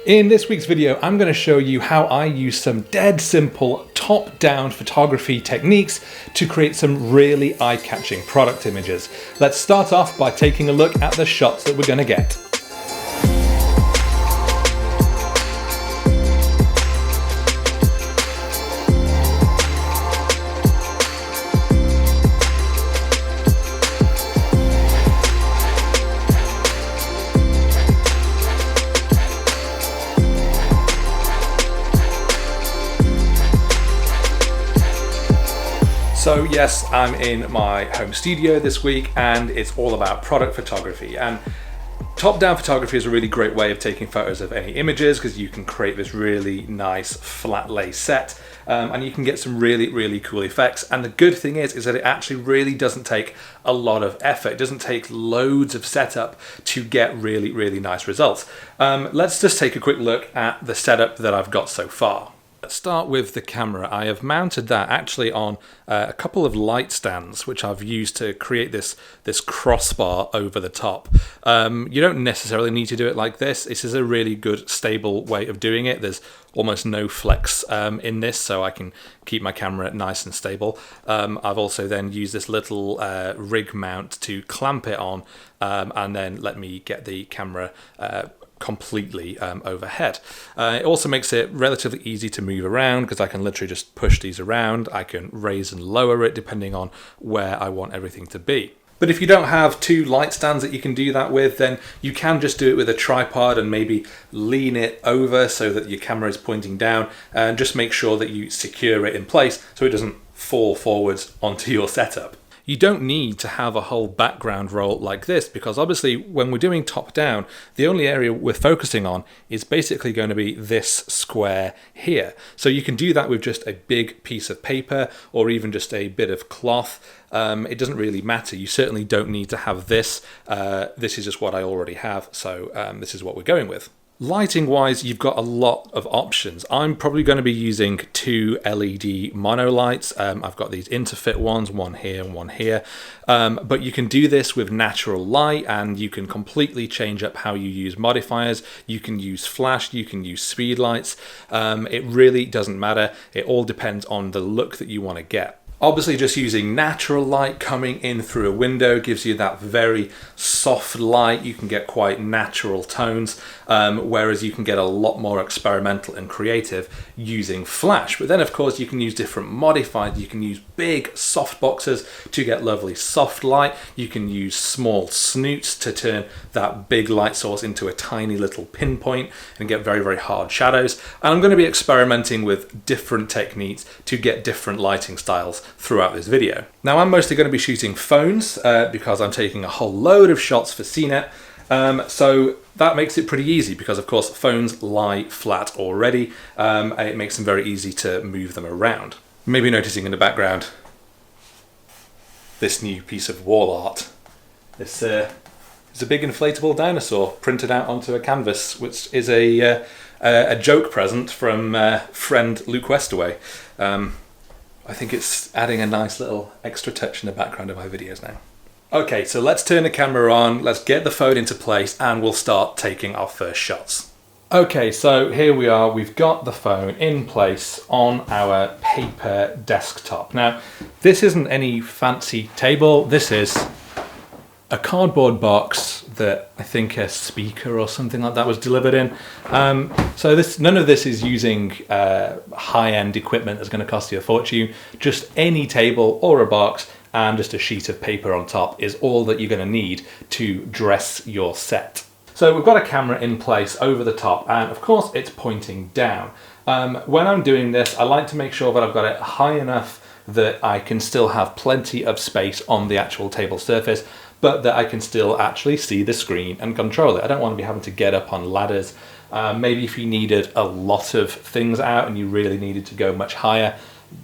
In this week's video, I'm going to show you how I use some dead simple top-down photography techniques to create some really eye-catching product images. Let's start off by taking a look at the shots that we're going to get. So yes, I'm in my home studio this week and it's all about product photography, and top-down photography is a really great way of taking photos of any images because you can create this really nice flat lay set and you can get some really cool effects. And the good thing is that it actually really doesn't take a lot of effort. It doesn't take loads of setup to get really nice results. Let's just take a quick look at the setup that I've got so far. Let's start with the camera. I have mounted that actually on a couple of light stands, which I've used to create this crossbar over the top. You don't necessarily need to do it like this. This is a really good stable way of doing it. There's almost no flex in this, so I can keep my camera nice and stable. I've also then used this little rig mount to clamp it on and then let me get the camera completely overhead. It also makes it relatively easy to move around because I can literally just push these around. I can raise and lower it depending on where I want everything to be. But if you don't have two light stands that you can do that with, then you can just do it with a tripod and maybe lean it over so that your camera is pointing down, and just make sure that you secure it in place so it doesn't fall forwards onto your setup. You don't need to have a whole background roll like this because obviously when we're doing top down, the only area we're focusing on is basically going to be this square here. So you can do that with just a big piece of paper or even just a bit of cloth. It doesn't really matter. You certainly don't need to have this. This is just what I already have, so this is what we're going with. Lighting wise, you've got a lot of options. I'm probably going to be using two LED mono lights. I've got these Interfit ones, one here and one here. But you can do this with natural light and you can completely change up how you use modifiers. You can use flash, you can use speed lights. It really doesn't matter. It all depends on the look that you want to get. Obviously just using natural light coming in through a window gives you that very soft light. You can get quite natural tones, whereas you can get a lot more experimental and creative using flash. But then of course you can use different modifiers. You can use big soft boxes to get lovely soft light. You can use small snoots to turn that big light source into a tiny little pinpoint and get very hard shadows. And I'm going to be experimenting with different techniques to get different lighting styles throughout this video. Now I'm mostly going to be shooting phones because I'm taking a whole load of shots for CNET, so that makes it pretty easy because of course phones lie flat already and it makes them very easy to move them around. Maybe noticing in the background this new piece of wall art. This is a big inflatable dinosaur printed out onto a canvas, which is a joke present from friend Luke Westaway. I think it's adding a nice little extra touch in the background of my videos now. Okay, so let's turn the camera on, let's get the phone into place, and we'll start taking our first shots. Okay, so here we are, we've got the phone in place on our paper desktop. Now, this isn't any fancy table, this is a cardboard box that I think a speaker or something like that was delivered in. So none of this is using high-end equipment that's going to cost you a fortune. Just any table or a box and just a sheet of paper on top is all that you're going to need to dress your set. So we've got a camera in place over the top and of course it's pointing down. When I'm doing this, I like to make sure that I've got it high enough that I can still have plenty of space on the actual table surface, but that I can still actually see the screen and control it. I don't want to be having to get up on ladders. Maybe if you needed a lot of things out and you really needed to go much higher,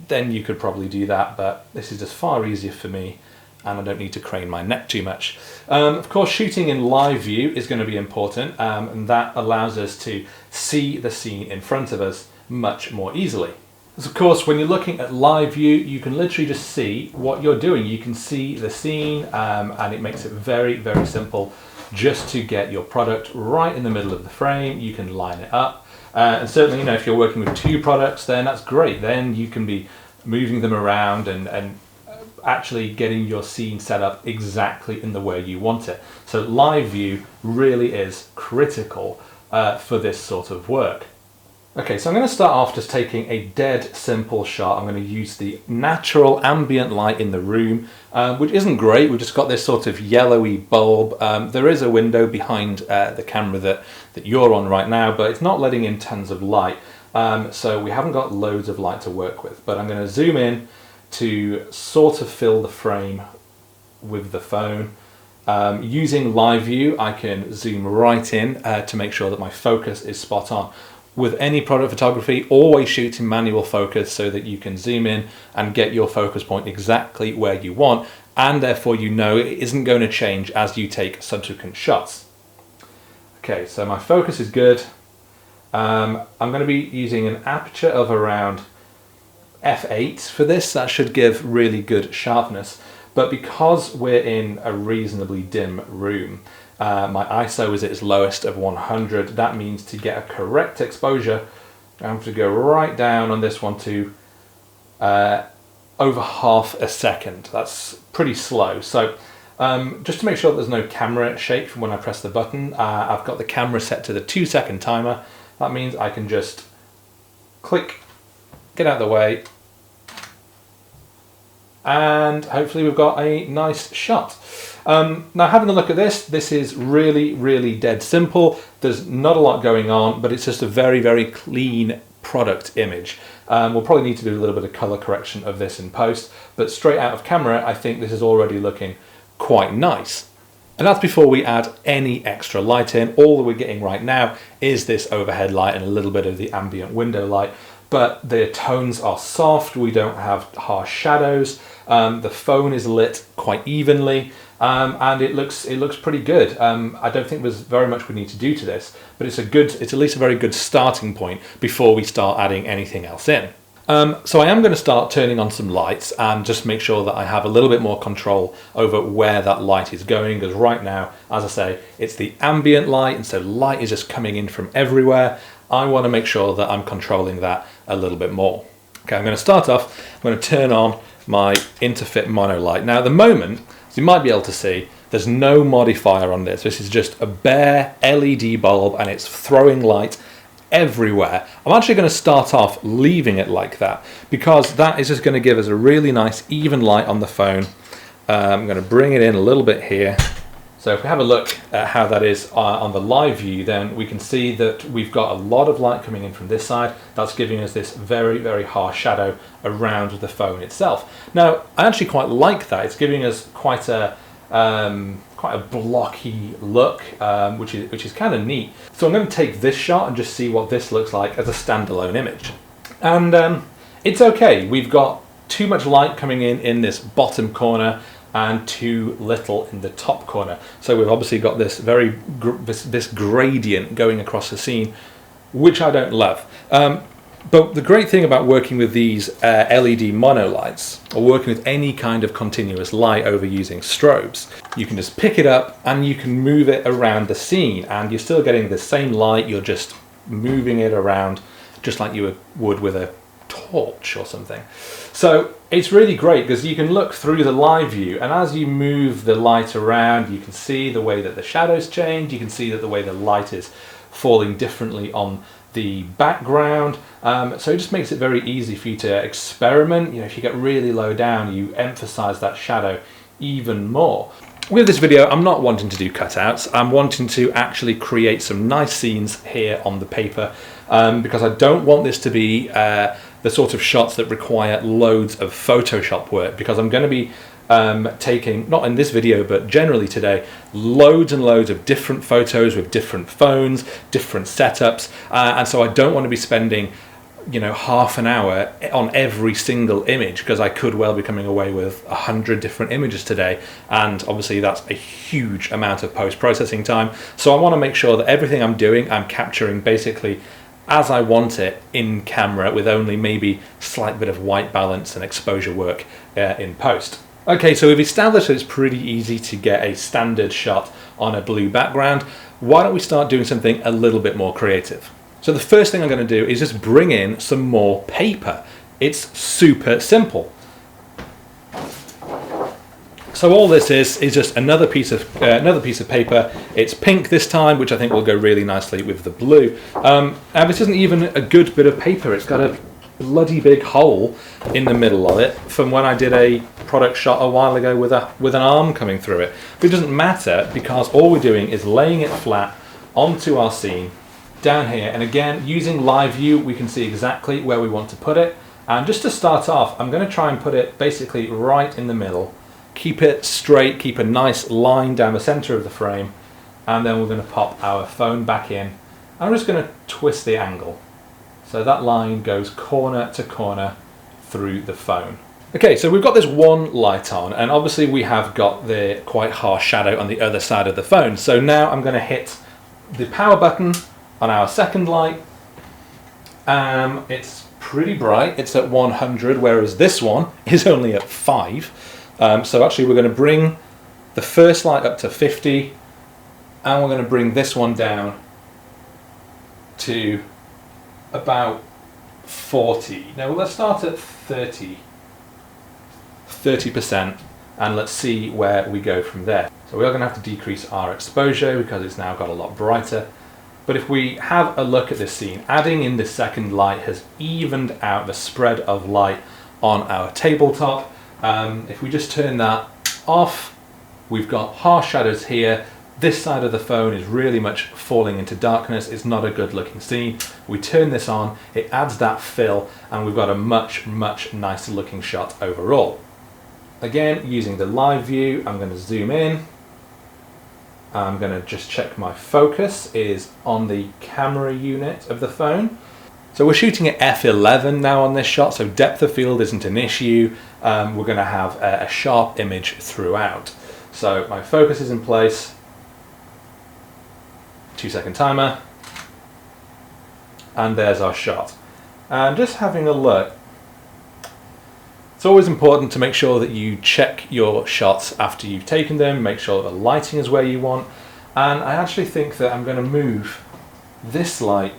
then you could probably do that, but this is just far easier for me and I don't need to crane my neck too much. Of course, shooting in live view is going to be important, and that allows us to see the scene in front of us much more easily. Because of course, when you're looking at live view, you can literally just see what you're doing. You can see the scene, and it makes it very simple just to get your product right in the middle of the frame. You can line it up. And certainly, you know, if you're working with two products, then that's great. Then you can be moving them around and actually getting your scene set up exactly in the way you want it. So live view really is critical for this sort of work. Okay, so I'm going to start off just taking a dead simple shot. I'm going to use the natural ambient light in the room, which isn't great. We've just got this sort of yellowy bulb. There is a window behind the camera that you're on right now, but it's not letting in tons of light. So we haven't got loads of light to work with, but I'm going to zoom in to sort of fill the frame with the phone. Using live view, I can zoom right in to make sure that my focus is spot on. With any product photography, always shoot in manual focus so that you can zoom in and get your focus point exactly where you want, and therefore you know it isn't going to change as you take subsequent shots. Okay, so my focus is good. I'm going to be using an aperture of around f8 for this. That should give really good sharpness, but because we're in a reasonably dim room, my ISO is at its lowest of 100. That means to get a correct exposure, I have to go right down on this one to over half a second. That's pretty slow. So just to make sure that there's no camera shake from when I press the button, I've got the camera set to the 2-second timer. That means I can just click, get out of the way, and hopefully we've got a nice shot. Now having a look at this is really dead simple. There's not a lot going on, but it's just a very clean product image. We'll probably need to do a little bit of color correction of this in post, but straight out of camera I think this is already looking quite nice. And that's before we add any extra light in. All that we're getting right now is this overhead light and a little bit of the ambient window light, but the tones are soft, we don't have harsh shadows, the phone is lit quite evenly, and it looks pretty good. I don't think there's very much we need to do to this, but it's at least a very good starting point before we start adding anything else in. So I am going to start turning on some lights and just make sure that I have a little bit more control over where that light is going, because right now, as I say, it's the ambient light, and so light is just coming in from everywhere. I want to make sure that I'm controlling that a little bit more. Okay, I'm going to start off, I'm going to turn on my Interfit mono light. Now at the moment, as you might be able to see, there's no modifier on this. This is just a bare LED bulb and it's throwing light everywhere. I'm actually going to start off leaving it like that because that is just going to give us a really nice even light on the phone. I'm going to bring it in a little bit here. So if we have a look at how that is on the live view, then we can see that we've got a lot of light coming in from this side. That's giving us this very harsh shadow around the phone itself. Now, I actually quite like that. It's giving us quite a blocky look, which is kind of neat. So I'm going to take this shot and just see what this looks like as a standalone image. And it's okay. We've got too much light coming in this bottom corner and too little in the top corner. So we've obviously got this this gradient going across the scene, which I don't love. But the great thing about working with these LED mono lights, or working with any kind of continuous light over using strobes, you can just pick it up and you can move it around the scene, and you're still getting the same light, you're just moving it around just like you would with a torch or something. So it's really great because you can look through the live view, and as you move the light around, you can see the way that the shadows change, you can see that the way the light is falling differently on the background. So it just makes it very easy for you to experiment. You know, if you get really low down, you emphasize that shadow even more. With this video, I'm not wanting to do cutouts. I'm wanting to actually create some nice scenes here on the paper, because I don't want this to be the sort of shots that require loads of Photoshop work, because I'm going to be taking, not in this video, but generally today, loads and loads of different photos with different phones, different setups, and so I don't want to be spending, you know, half an hour on every single image, because I could well be coming away with 100 different images today, and obviously that's a huge amount of post-processing time. So I want to make sure that everything I'm doing, I'm capturing basically as I want it in camera, with only maybe slight bit of white balance and exposure work in post. Okay, so we've established that it's pretty easy to get a standard shot on a blue background. Why don't we start doing something a little bit more creative? So the first thing I'm going to do is just bring in some more paper. It's super simple. So all this is just another piece of paper. It's pink this time, which I think will go really nicely with the blue. And this isn't even a good bit of paper. It's got a bloody big hole in the middle of it from when I did a product shot a while ago with an arm coming through it. But it doesn't matter because all we're doing is laying it flat onto our scene down here. And again, using live view, we can see exactly where we want to put it. And just to start off, I'm going to try and put it basically right in the middle. Keep it straight, keep a nice line down the center of the frame, and then we're going to pop our phone back in. I'm just going to twist the angle so that line goes corner to corner through the phone. Okay, so we've got this one light on, and obviously we have got the quite harsh shadow on the other side of the phone. So now I'm going to hit the power button on our second light. It's pretty bright, it's at 100, whereas this one is only at 5. So actually we're going to bring the first light up to 50, and we're going to bring this one down to about 40. Now let's start at 30%, and let's see where we go from there. So we are going to have to decrease our exposure because it's now got a lot brighter. But if we have a look at this scene, adding in the second light has evened out the spread of light on our tabletop. If we just turn that off, we've got harsh shadows here. This side of the phone is really much falling into darkness. It's not a good looking scene. We turn this on, it adds that fill, and we've got a much, much nicer looking shot overall. Again, using the live view, I'm going to zoom in. I'm going to just check my focus is on the camera unit of the phone. So we're shooting at f11 now on this shot, so depth of field isn't an issue. We're going to have a sharp image throughout. So my focus is in place. 2-second timer. And there's our shot. And just having a look, it's always important to make sure that you check your shots after you've taken them, make sure that the lighting is where you want. And I actually think that I'm going to move this light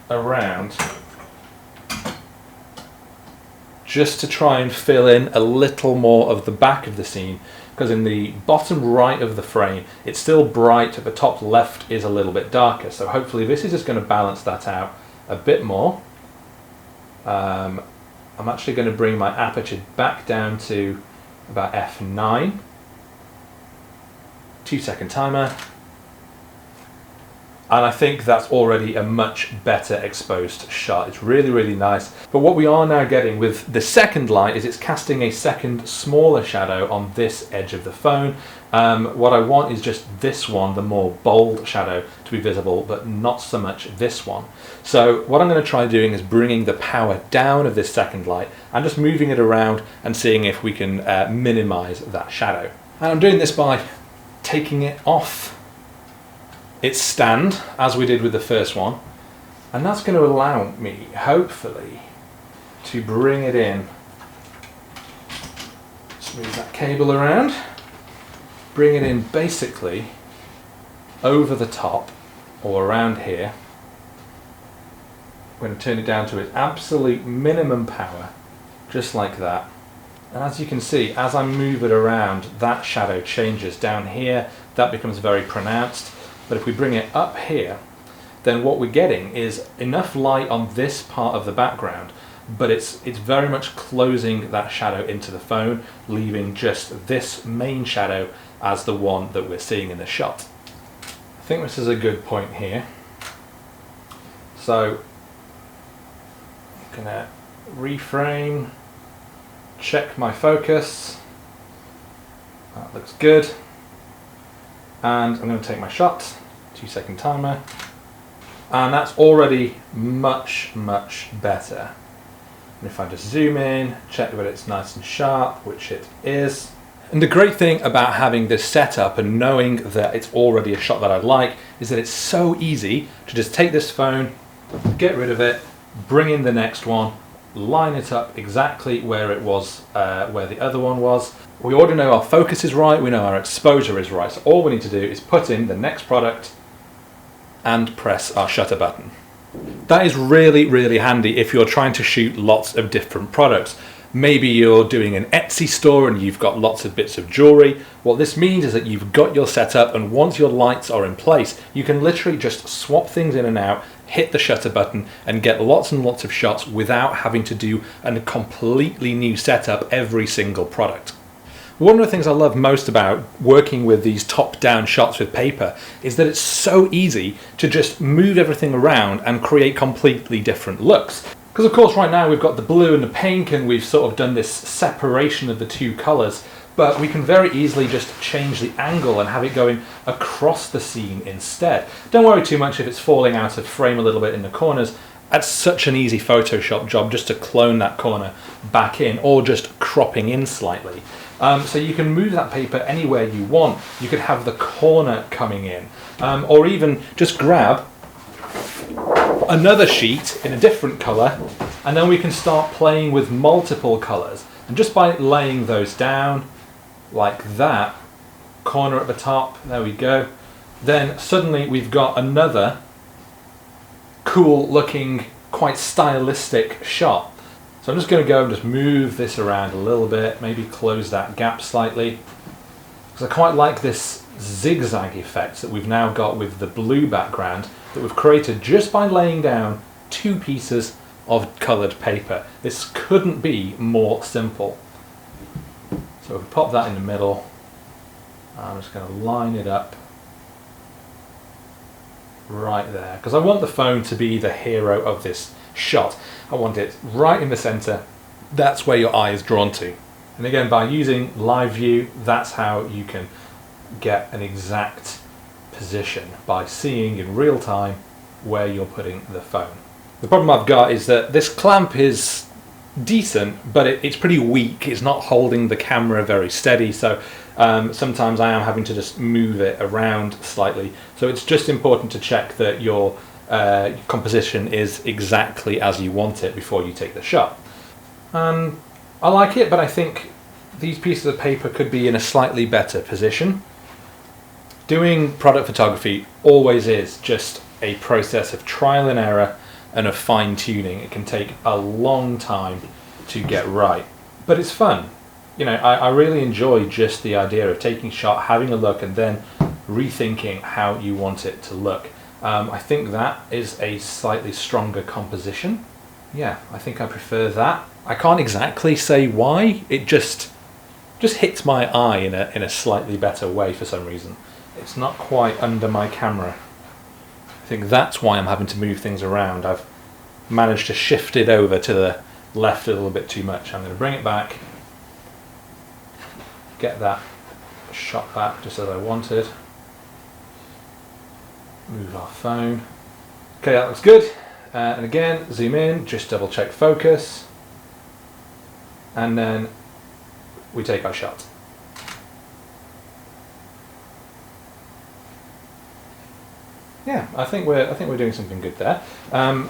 around just to try and fill in a little more of the back of the scene, because in the bottom right of the frame it's still bright, at the top left is a little bit darker, so hopefully this is just going to balance that out a bit more. I'm actually going to bring my aperture back down to about f9. 2-second timer. And I think that's already a much better exposed shot. It's really, really nice. But what we are now getting with the second light is it's casting a second smaller shadow on this edge of the phone. What I want is just this one, the more bold shadow, to be visible, but not so much this one. So what I'm going to try doing is bringing the power down of this second light and just moving it around and seeing if we can minimize that shadow. And I'm doing this by taking it off its stand, as we did with the first one, and that's going to allow me, hopefully, to bring it in. Just move that cable around, bring it in basically over the top or around here. I'm going to turn it down to its absolute minimum power, just like that. And as you can see, as I move it around, that shadow changes. Down here, that becomes very pronounced. But if we bring it up here, then what we're getting is enough light on this part of the background, but it's very much closing that shadow into the phone, leaving just this main shadow as the one that we're seeing in the shot. I think this is a good point here. So I'm gonna reframe, check my focus. That looks good. And I'm going to take my shot, 2-second timer, and that's already much, much better. And if I just zoom in, check that it's nice and sharp, which it is. And the great thing about having this setup and knowing that it's already a shot that I like is that it's so easy to just take this phone, get rid of it, bring in the next one, line it up exactly where it was, where the other one was. We already know our focus is right, we know our exposure is right, so all we need to do is put in the next product and press our shutter button. That is really, really handy if you're trying to shoot lots of different products. Maybe you're doing an Etsy store and you've got lots of bits of jewelry. What this means is that you've got your setup, and once your lights are in place, you can literally just swap things in and out, hit the shutter button, and get lots and lots of shots without having to do a completely new setup every single product. One of the things I love most about working with these top-down shots with paper is that it's so easy to just move everything around and create completely different looks. Because of course right now we've got the blue and the pink and we've sort of done this separation of the two colours, but we can very easily just change the angle and have it going across the scene instead. Don't worry too much if it's falling out of frame a little bit in the corners. That's such an easy Photoshop job just to clone that corner back in, or just cropping in slightly. So you can move that paper anywhere you want. You could have the corner coming in, or even just grab another sheet in a different colour, and then we can start playing with multiple colours. And just by laying those down like that, corner at the top, there we go, then suddenly we've got another cool looking, quite stylistic shot. So I'm just going to go and just move this around a little bit, maybe close that gap slightly, because I quite like this zigzag effect that we've now got with the blue background that we've created just by laying down two pieces of coloured paper. This couldn't be more simple. So if we pop that in the middle, I'm just going to line it up right there, because I want the phone to be the hero of this shot. I want it right in the centre. That's where your eye is drawn to. And again, by using live view, that's how you can get an exact position, by seeing in real time where you're putting the phone. The problem I've got is that this clamp is decent, but it's pretty weak. It's not holding the camera very steady, so sometimes I am having to just move it around slightly. So it's just important to check that your composition is exactly as you want it before you take the shot. I like it, but I think these pieces of paper could be in a slightly better position. Doing product photography always is just a process of trial and error and of fine-tuning. It can take a long time to get right, but it's fun. You know, I really enjoy just the idea of taking a shot, having a look, and then rethinking how you want it to look. I think that is a slightly stronger composition. Yeah, I think I prefer that. I can't exactly say why. It just hits my eye in a slightly better way for some reason. It's not quite under my camera. I think that's why I'm having to move things around. I've managed to shift it over to the left a little bit too much. I'm going to bring it back, get that shot back just as I wanted. Move our phone. Okay, that looks good. And again, zoom in, just double check focus, and then we take our shot. Yeah, I think we're doing something good there. I'm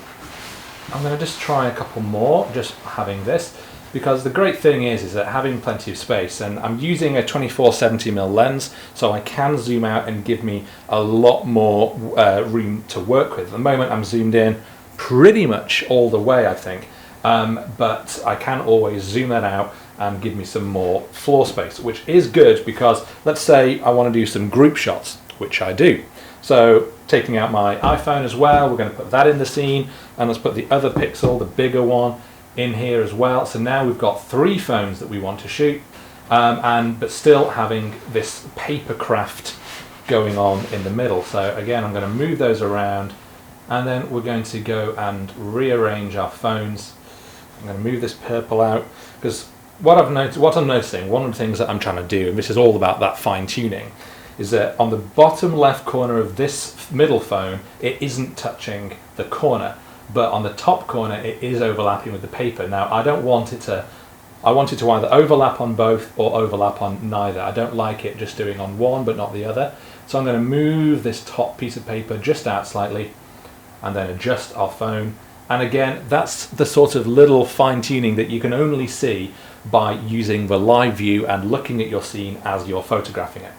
going to just try a couple more, just having this, because the great thing is that having plenty of space, and I'm using a 24-70mm lens, so I can zoom out and give me a lot more room to work with. At the moment I'm zoomed in pretty much all the way, I think, but I can always zoom that out and give me some more floor space, which is good because let's say I want to do some group shots, which I do. So taking out my iPhone as well, we're going to put that in the scene, and let's put the other pixel, the bigger one, in here as well. So now we've got 3 phones that we want to shoot, but still having this paper craft going on in the middle. So again, I'm going to move those around, and then we're going to go and rearrange our phones. I'm going to move this purple out, because what I'm noticing, one of the things that I'm trying to do, and this is all about that fine tuning, is that on the bottom left corner of this middle phone, it isn't touching the corner, but on the top corner it is overlapping with the paper. Now I don't want it to, I want it to either overlap on both or overlap on neither. I don't like it just doing on one but not the other. So I'm going to move this top piece of paper just out slightly and then adjust our phone, And again, that's the sort of little fine tuning that you can only see by using the live view and looking at your scene as you're photographing it.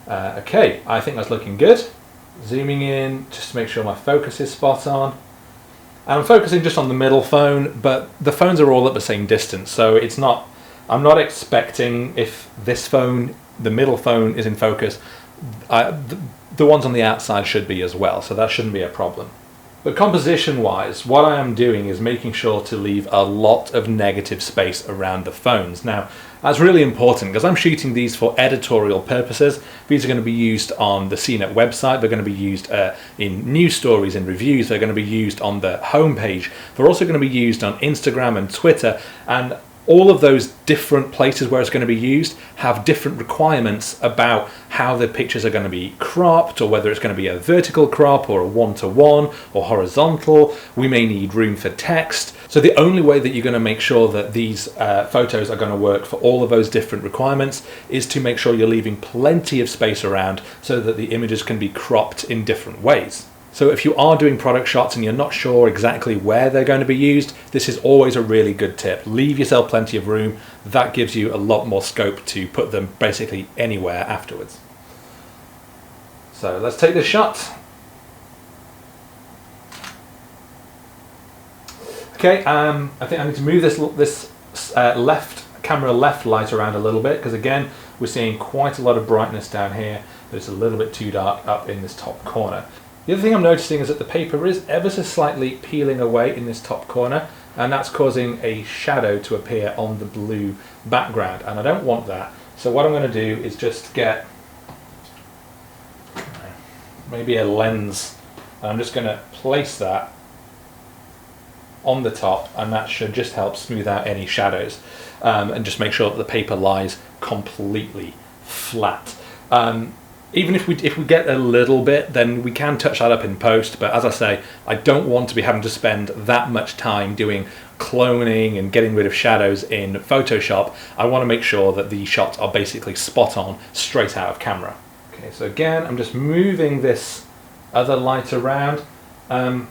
Okay, I think that's looking good. Zooming in just to make sure my focus is spot on. And I'm focusing just on the middle phone, but the phones are all at the same distance, so it's not, I'm not expecting if this phone, the middle phone, is in focus, the ones on the outside should be as well, so that shouldn't be a problem. But composition wise, what I am doing is making sure to leave a lot of negative space around the phones. Now, that's really important because I'm shooting these for editorial purposes. These are going to be used on the CNET website, they're going to be used in news stories and reviews, they're going to be used on the homepage, they're also going to be used on Instagram and Twitter, and all of those different places where it's going to be used have different requirements about how the pictures are going to be cropped, or whether it's going to be a vertical crop or a one-to-one or horizontal. We may need room for text. So the only way that you're going to make sure that these photos are going to work for all of those different requirements is to make sure you're leaving plenty of space around so that the images can be cropped in different ways. So if you are doing product shots and you're not sure exactly where they're going to be used, this is always a really good tip. Leave yourself plenty of room. That gives you a lot more scope to put them basically anywhere afterwards. So let's take this shot. Okay, I think I need to move this camera left light around a little bit, because again, we're seeing quite a lot of brightness down here, but it's a little bit too dark up in this top corner. The other thing I'm noticing is that the paper is ever so slightly peeling away in this top corner, and that's causing a shadow to appear on the blue background, and I don't want that. So what I'm going to do is just get maybe a lens, and I'm just going to place that on the top, and that should just help smooth out any shadows and just make sure that the paper lies completely flat. Even if we get a little bit, then we can touch that up in post, but as I say, I don't want to be having to spend that much time doing cloning and getting rid of shadows in Photoshop. I want to make sure that the shots are basically spot on, straight out of camera. Okay, so again, I'm just moving this other light around. I'm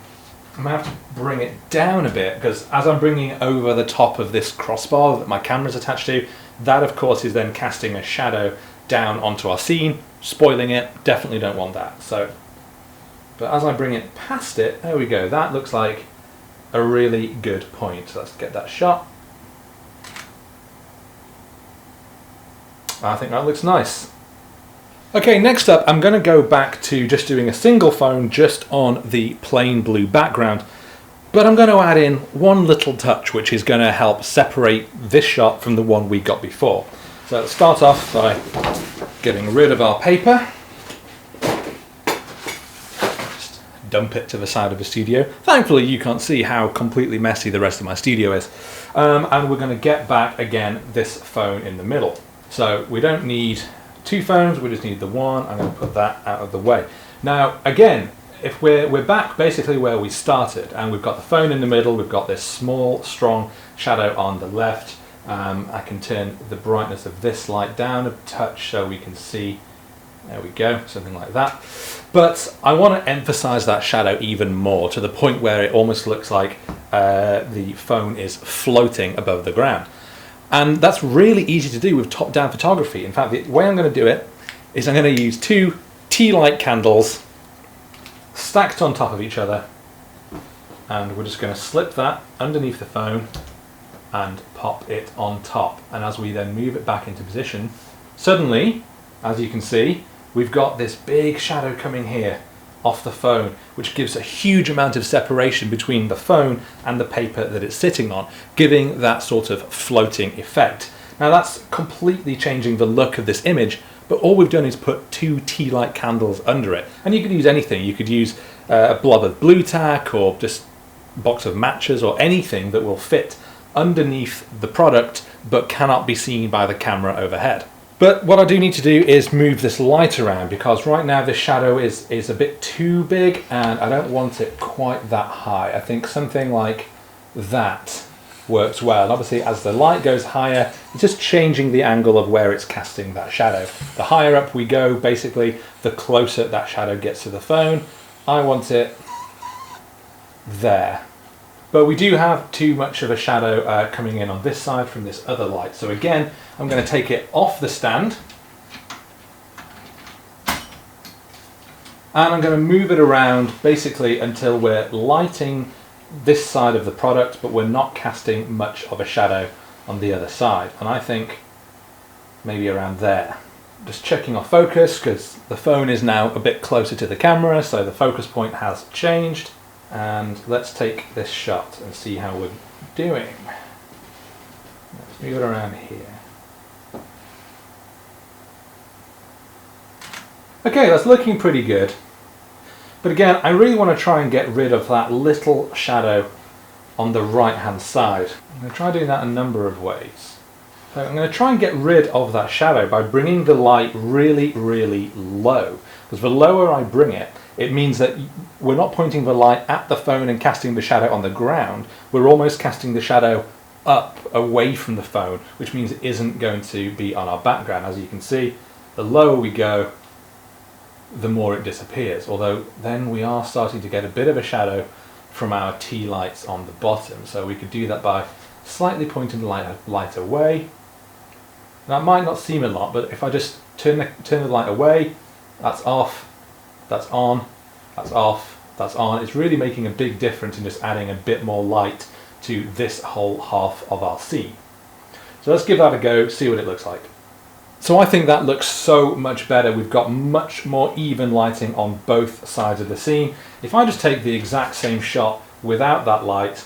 going to have to bring it down a bit, because as I'm bringing it over the top of this crossbar that my camera's attached to, that of course is then casting a shadow down onto our scene, spoiling it. Definitely don't want that. So, but as I bring it past it, there we go, that looks like a really good point. So let's get that shot. I think that looks nice. Okay, next up I'm going to go back to just doing a single phone just on the plain blue background, but I'm going to add in one little touch which is going to help separate this shot from the one we got before. So let's start off by getting rid of our paper. Just dump it to the side of the studio. Thankfully you can't see how completely messy the rest of my studio is. And we're going to get back again this phone in the middle. So we don't need two phones, we just need the one. I'm going to put that out of the way. Now again, if we're back basically where we started, and we've got the phone in the middle, we've got this small strong shadow on the left. I can turn the brightness of this light down a touch so we can see, there we go, something like that. But I want to emphasize that shadow even more, to the point where it almost looks like the phone is floating above the ground. And that's really easy to do with top-down photography. In fact, the way I'm going to do it is I'm going to use two tea light candles stacked on top of each other, and we're just going to slip that underneath the phone and pop it on top. And as we then move it back into position, suddenly, as you can see, we've got this big shadow coming here off the phone, which gives a huge amount of separation between the phone and the paper that it's sitting on, giving that sort of floating effect. Now that's completely changing the look of this image, but all we've done is put two tea light candles under it. And you could use anything. You could use a blob of blue tack, or just a box of matches, or anything that will fit underneath the product but cannot be seen by the camera overhead. But what I do need to do is move this light around, because right now this shadow is a bit too big and I don't want it quite that high. I think something like that works well. And obviously as the light goes higher, it's just changing the angle of where it's casting that shadow. The higher up we go, basically, the closer that shadow gets to the phone. I want it there. But we do have too much of a shadow coming in on this side from this other light. So again, I'm going to take it off the stand. And I'm going to move it around basically until we're lighting this side of the product, but we're not casting much of a shadow on the other side. And I think maybe around there. Just checking our focus because the phone is now a bit closer to the camera, so the focus point has changed. And let's take this shot and see how we're doing. Let's move it around here. Okay, that's looking pretty good. But again, I really want to try and get rid of that little shadow on the right hand side. I'm going to try doing that a number of ways. So I'm going to try and get rid of that shadow by bringing the light really, really low. Because the lower I bring it, it means that we're not pointing the light at the phone and casting the shadow on the ground. We're almost casting the shadow up, away from the phone, which means it isn't going to be on our background. As you can see, the lower we go, the more it disappears. Although then we are starting to get a bit of a shadow from our T lights on the bottom. So we could do that by slightly pointing the light away. That might not seem a lot, but if I just turn the light away, that's off, that's on, that's off, that's on. It's really making a big difference in just adding a bit more light to this whole half of our scene. So let's give that a go, see what it looks like. So I think that looks so much better. We've got much more even lighting on both sides of the scene. If I just take the exact same shot without that light,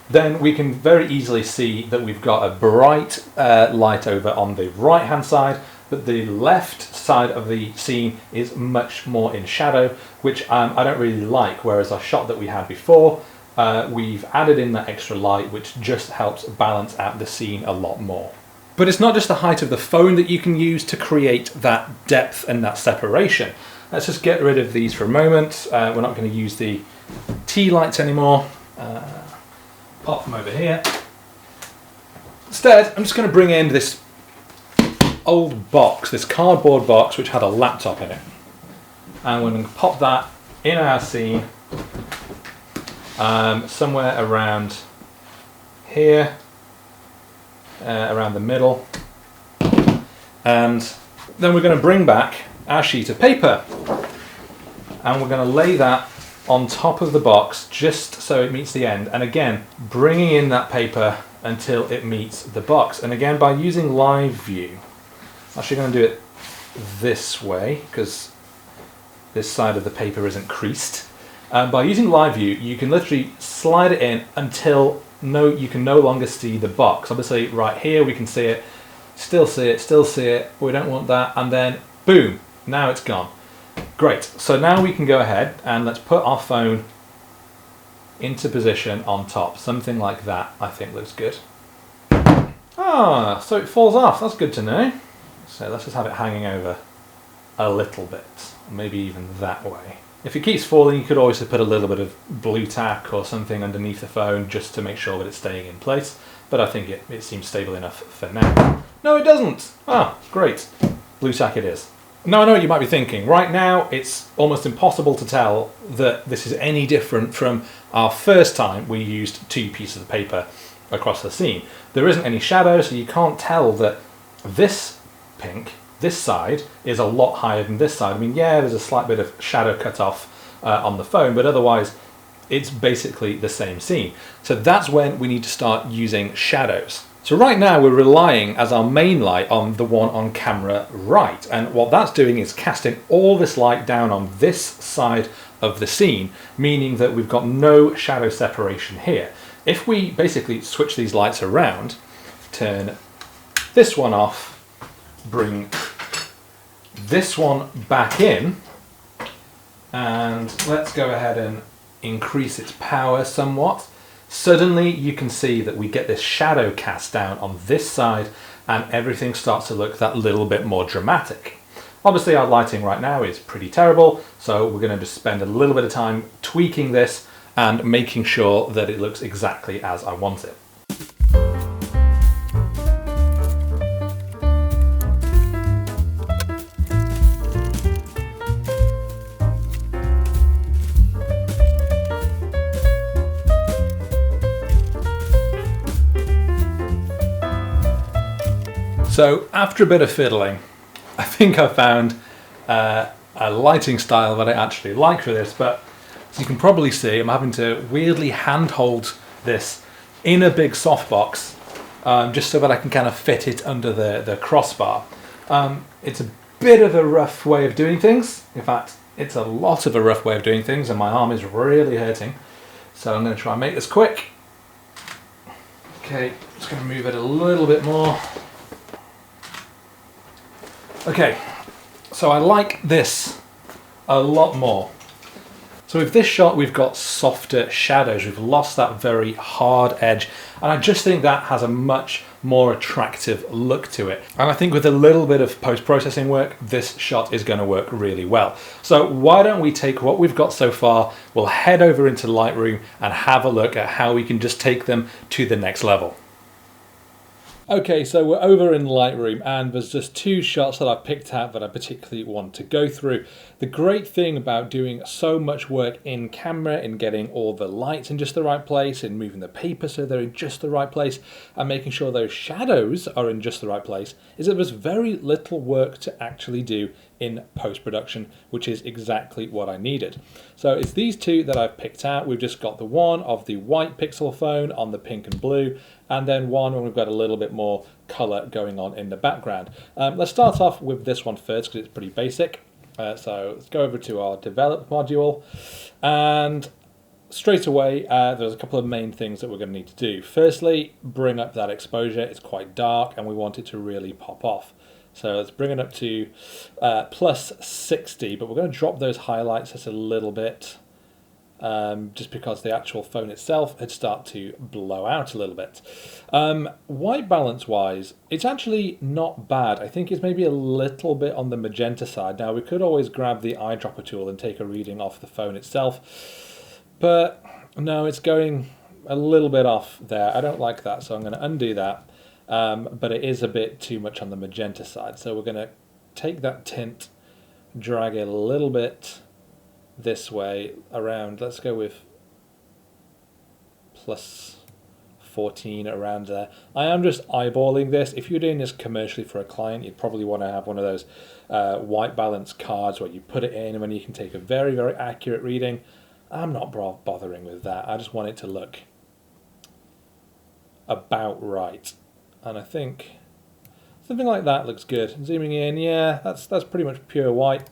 then we can very easily see that we've got a bright light over on the right hand side, but the left side of the scene is much more in shadow, which I don't really like, whereas our shot that we had before, we've added in that extra light, which just helps balance out the scene a lot more. But it's not just the height of the phone that you can use to create that depth and that separation. Let's just get rid of these for a moment. We're not going to use the T lights anymore. Pop them over here. Instead, I'm just going to bring in this old box, this cardboard box which had a laptop in it. And we're going to pop that in our scene somewhere around here, around the middle. And then we're going to bring back our sheet of paper and we're going to lay that on top of the box just so it meets the end, and again bringing in that paper until it meets the box. And again, by using live view, I'm actually going to do it this way because this side of the paper isn't creased. By using live view, you can literally slide it in until you can no longer see the box. Obviously right here we can see it, still see it, still see it. We don't want that, and then boom, now it's gone. Great, so now we can go ahead and let's put our phone into position on top. Something like that I think looks good. Ah, so it falls off, that's good to know. So let's just have it hanging over a little bit, maybe even that way. If it keeps falling, you could always put a little bit of blue tack or something underneath the phone just to make sure that it's staying in place, but I think it seems stable enough for now. No, it doesn't! Ah, great. Blue tack it is. Now I know what you might be thinking. Right now it's almost impossible to tell that this is any different from our first time we used two pieces of paper across the scene. There isn't any shadow, so you can't tell that this pink, this side, is a lot higher than this side. I mean, yeah, there's a slight bit of shadow cut off on the phone, but otherwise it's basically the same scene. So that's when we need to start using shadows. So right now we're relying as our main light on the one on camera right, and what that's doing is casting all this light down on this side of the scene, meaning that we've got no shadow separation here. If we basically switch these lights around, turn this one off, bring this one back in, and let's go ahead and increase its power somewhat. Suddenly you can see that we get this shadow cast down on this side and everything starts to look that little bit more dramatic. Obviously our lighting right now is pretty terrible, so we're going to just spend a little bit of time tweaking this and making sure that it looks exactly as I want it. So after a bit of fiddling, I think I found a lighting style that I actually like for this, but as you can probably see, I'm having to weirdly handhold this in a big softbox just so that I can kind of fit it under the crossbar. It's a bit of a rough way of doing things. In fact, it's a lot of a rough way of doing things, and my arm is really hurting. So I'm going to try and make this quick. Okay, just going to move it a little bit more. Okay, so I like this a lot more. So with this shot, we've got softer shadows. We've lost that very hard edge, and I just think that has a much more attractive look to it. And I think with a little bit of post-processing work, this shot is going to work really well. So why don't we take what we've got so far, we'll head over into Lightroom and have a look at how we can just take them to the next level. Okay, so we're over in Lightroom, and there's just two shots that I picked out that I particularly want to go through. The great thing about doing so much work in camera, in getting all the lights in just the right place, in moving the paper so they're in just the right place, and making sure those shadows are in just the right place, is that there's very little work to actually do in post-production, which is exactly what I needed. So it's these two that I've picked out. We've just got the one of the white pixel phone on the pink and blue, and then one when we've got a little bit more color going on in the background. Let's start off with this one first because it's pretty basic. So let's go over to our develop module, and straight away there's a couple of main things that we're going to need to do. Firstly, bring up that exposure. It's quite dark and we want it to really pop off. So let's bring it up to plus 60, but we're going to drop those highlights just a little bit, just because the actual phone itself had started to blow out a little bit. White balance wise, it's actually not bad. I think it's maybe a little bit on the magenta side. Now we could always grab the eyedropper tool and take a reading off the phone itself, but no, it's going a little bit off there. I don't like that, so I'm going to undo that. But it is a bit too much on the magenta side, so we're going to take that tint, drag it a little bit this way around. Let's go with plus 14 around there. I am just eyeballing this. If you're doing this commercially for a client, you'd probably want to have one of those white balance cards where you put it in and then you can take a very, very accurate reading. I'm not bothering with that. I just want it to look about right. And I think something like that looks good. Zooming in, yeah, that's pretty much pure white.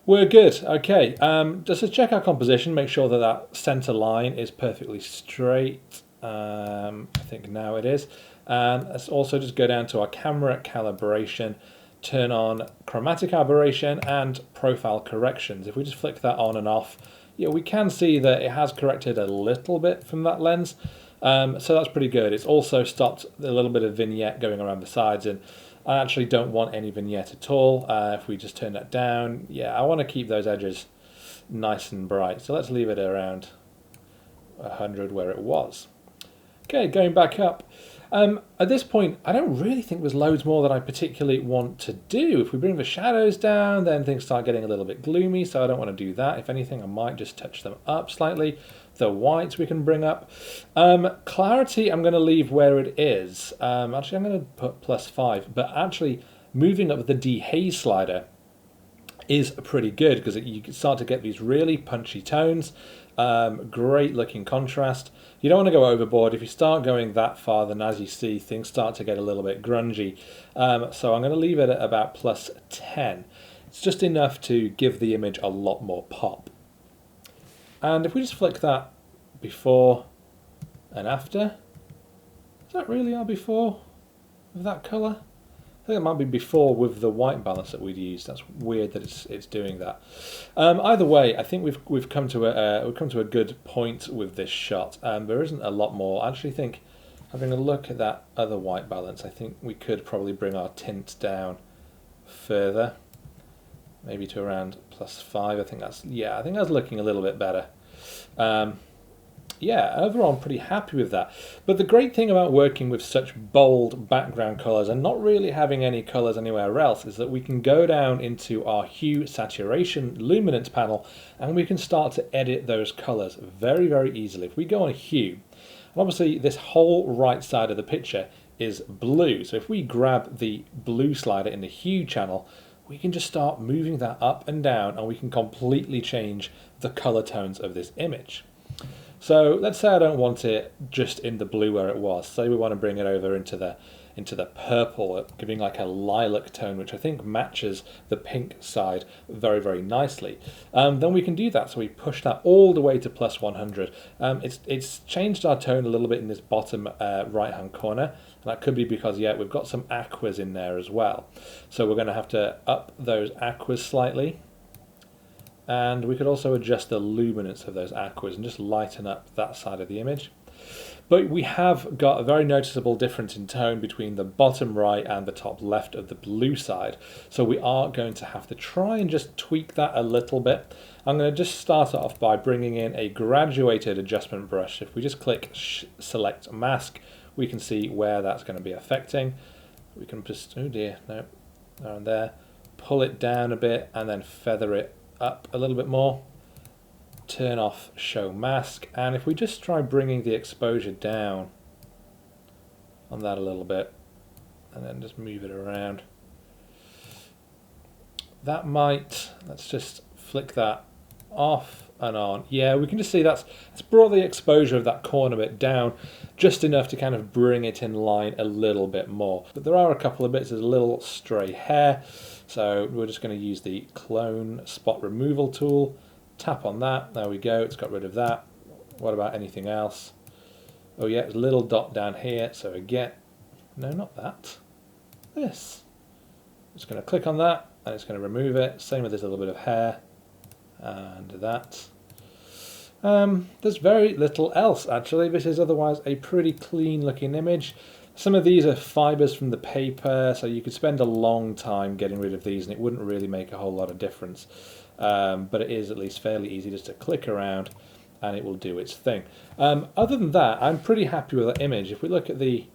We're good. Okay, just to check our composition, make sure that that center line is perfectly straight. I think now it is. And let's also just go down to our camera calibration, turn on chromatic aberration and profile corrections. If we just flick that on and off, yeah, we can see that it has corrected a little bit from that lens. So that's pretty good. It's also stopped a little bit of vignette going around the sides, and I actually don't want any vignette at all. If we just turn that down, yeah, I want to keep those edges nice and bright. So let's leave it around 100 where it was. Okay, going back up. At this point, I don't really think there's loads more that I particularly want to do. If we bring the shadows down, then things start getting a little bit gloomy, so I don't want to do that. If anything, I might just touch them up slightly. The whites we can bring up. Clarity, I'm going to leave where it is. Actually, I'm going to put plus 5, but actually moving up the dehaze slider is pretty good because you can start to get these really punchy tones. Great looking contrast. You don't want to go overboard. If you start going that far, then as you see, things start to get a little bit grungy. So I'm going to leave it at about plus 10. It's just enough to give the image a lot more pop. And if we just flick that before and after, is that really our before with that colour? I think it might be before with the white balance that we'd used. That's weird that it's doing that. Either way, I think we've come to a good point with this shot. There isn't a lot more. I actually think, having a look at that other white balance, I think we could probably bring our tint down further, maybe to around plus 5. I think that's looking a little bit better. Yeah, overall I'm pretty happy with that. But the great thing about working with such bold background colours and not really having any colours anywhere else is that we can go down into our hue, saturation, luminance panel, and we can start to edit those colours very, very easily. If we go on hue, and obviously this whole right side of the picture is blue. So if we grab the blue slider in the hue channel, we can just start moving that up and down, and we can completely change the color tones of this image. So let's say I don't want it just in the blue where it was. Say we want to bring it over into the purple, giving like a lilac tone, which I think matches the pink side very, very nicely. Then we can do that. So we push that all the way to +100. It's changed our tone a little bit in this bottom right-hand corner. And that could be because, yeah, we've got some aquas in there as well. So we're going to have to up those aquas slightly. And we could also adjust the luminance of those aquas and just lighten up that side of the image. But we have got a very noticeable difference in tone between the bottom right and the top left of the blue side. So we are going to have to try and just tweak that a little bit. I'm going to just start off by bringing in a graduated adjustment brush. If we just click select mask, we can see where that's going to be affecting. We can just, oh dear, no, around there, pull it down a bit and then feather it up a little bit more. Turn off show mask, and if we just try bringing the exposure down on that a little bit and then just move it around, that might, let's just flick that off and on. Yeah, we can just see it's brought the exposure of that corner bit down just enough to kind of bring it in line a little bit more. But there are a couple of bits, there's a little stray hair, so we're just going to use the clone spot removal tool. Tap on that, there we go, it's got rid of that. What about anything else? Oh yeah, there's a little dot down here, so again, no, not that, this. Just going to click on that, and it's going to remove it. Same with this little bit of hair, and that. There's very little else actually. This is otherwise a pretty clean looking image. Some of these are fibers from the paper, so you could spend a long time getting rid of these and it wouldn't really make a whole lot of difference. But it is at least fairly easy just to click around and it will do its thing. Other than that, I'm pretty happy with that image. If we look at that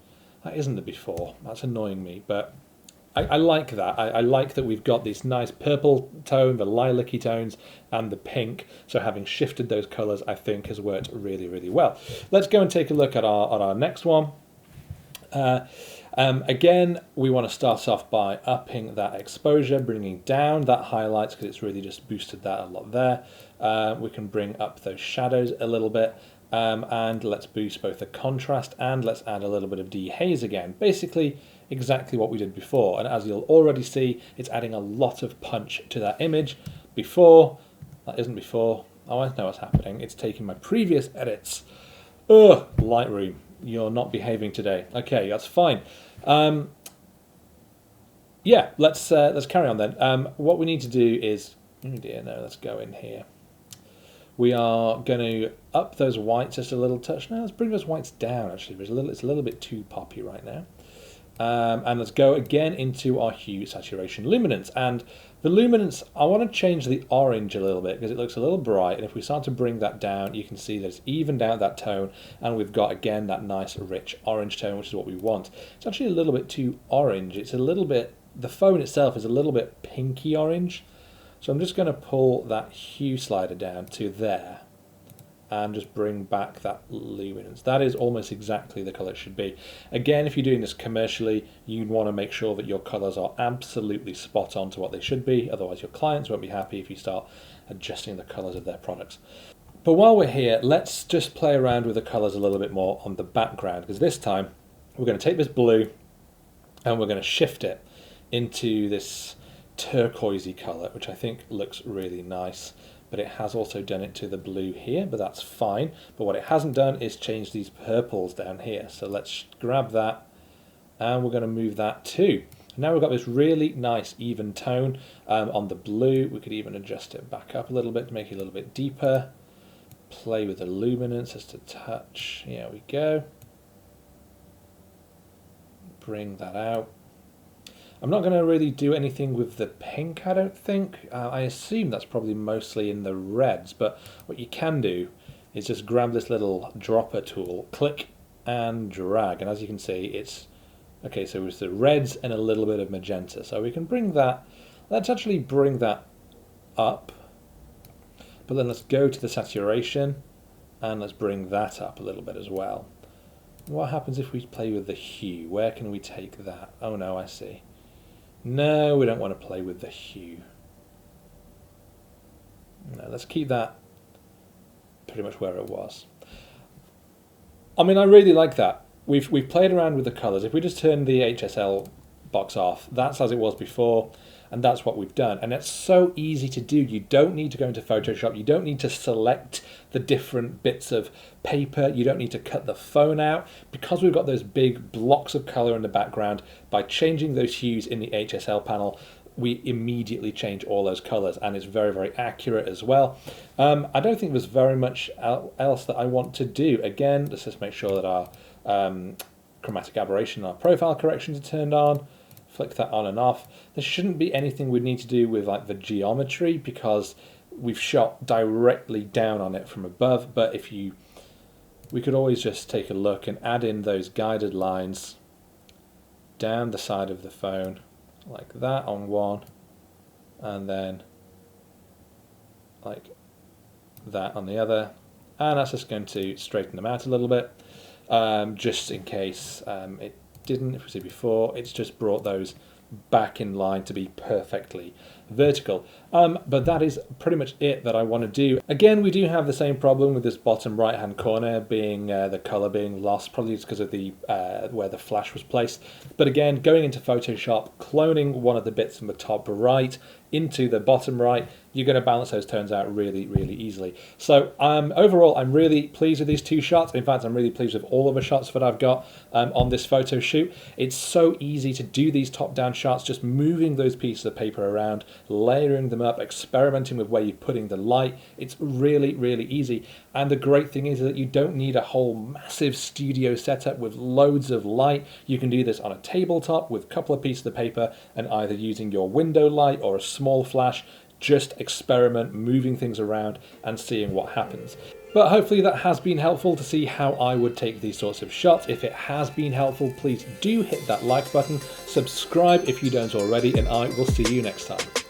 isn't the before, that's annoying me, but I like that. I like that we've got this nice purple tone, the lilac-y tones, and the pink. So having shifted those colours, I think has worked really, really well. Let's go and take a look at our next one. Again, we want to start off by upping that exposure, bringing down that highlights because it's really just boosted that a lot there. We can bring up those shadows a little bit, and let's boost both the contrast and let's add a little bit of dehaze again. Basically, exactly what we did before. And as you'll already see, it's adding a lot of punch to that image. Before, that isn't before. Oh, I know what's happening. It's taking my previous edits. Ugh, Lightroom. You're not behaving today. Okay, that's fine. Yeah, let's carry on then. What we need to do is, oh dear, no, let's go in here. We are going to up those whites just a little touch. Now let's bring those whites down. Actually, it's a little bit too poppy right now. And let's go again into our hue, saturation, luminance. And the luminance, I want to change the orange a little bit because it looks a little bright. And if we start to bring that down, you can see that it's evened out that tone. And we've got, again, that nice, rich orange tone, which is what we want. It's actually a little bit too orange. It's a little bit, the phone itself is a little bit pinky orange. So I'm just going to pull that hue slider down to there. And just bring back that luminance. That is almost exactly the color it should be. Again, if you're doing this commercially, you'd want to make sure that your colors are absolutely spot on to what they should be. Otherwise, your clients won't be happy if you start adjusting the colors of their products. But while we're here, let's just play around with the colors a little bit more on the background, because this time we're going to take this blue and we're going to shift it into this turquoisey color, which I think looks really nice. But it has also done it to the blue here, but that's fine. But what it hasn't done is change these purples down here. So let's grab that and we're going to move that too. Now we've got this really nice even tone on the blue. We could even adjust it back up a little bit to make it a little bit deeper. Play with the luminance just a touch. Here we go. Bring that out. I'm not going to really do anything with the pink, I don't think. I assume that's probably mostly in the reds, but what you can do is just grab this little dropper tool, click and drag, and as you can see, it's okay, so it's the reds and a little bit of magenta. So we can bring that, let's actually bring that up, but then let's go to the saturation and let's bring that up a little bit as well. What happens if we play with the hue? Where can we take that? Oh no, I see. No, we don't want to play with the hue. No, let's keep that pretty much where it was. I mean, I really like that. We've played around with the colours. If we just turn the HSL box off, that's as it was before, and that's what we've done. And it's so easy to do. You don't need to go into Photoshop. You don't need to select the different bits of paper. You don't need to cut the phone out. Because we've got those big blocks of colour in the background, by changing those hues in the HSL panel, we immediately change all those colors, and it's very, very accurate as well. I don't think there's very much else that I want to do. Again, let's just make sure that our chromatic aberration, our profile corrections are turned on. Flick that on and off. There shouldn't be anything we need to do with like the geometry, because we've shot directly down on it from above. But we could always just take a look and add in those guided lines down the side of the phone, like that on one, and then like that on the other, and that's just going to straighten them out a little bit, just in case it didn't. If we see before, it's just brought those back in line to be perfectly vertical. But that is pretty much it that I want to do. Again, we do have the same problem with this bottom right hand corner being the color being lost, probably just because of the where the flash was placed. But again, going into Photoshop, cloning one of the bits from the top right into the bottom right, you're going to balance those tones out really, really easily. So overall, I'm really pleased with these two shots. In fact, I'm really pleased with all of the shots that I've got on this photo shoot. It's so easy to do these top-down shots, just moving those pieces of paper around, layering them up, experimenting with where you're putting the light. It's really, really easy. And the great thing is that you don't need a whole massive studio setup with loads of light. You can do this on a tabletop with a couple of pieces of paper, and either using your window light or a small flash, just experiment moving things around and seeing what happens. But hopefully that has been helpful to see how I would take these sorts of shots. If it has been helpful, please do hit that like button, subscribe if you don't already, and I will see you next time.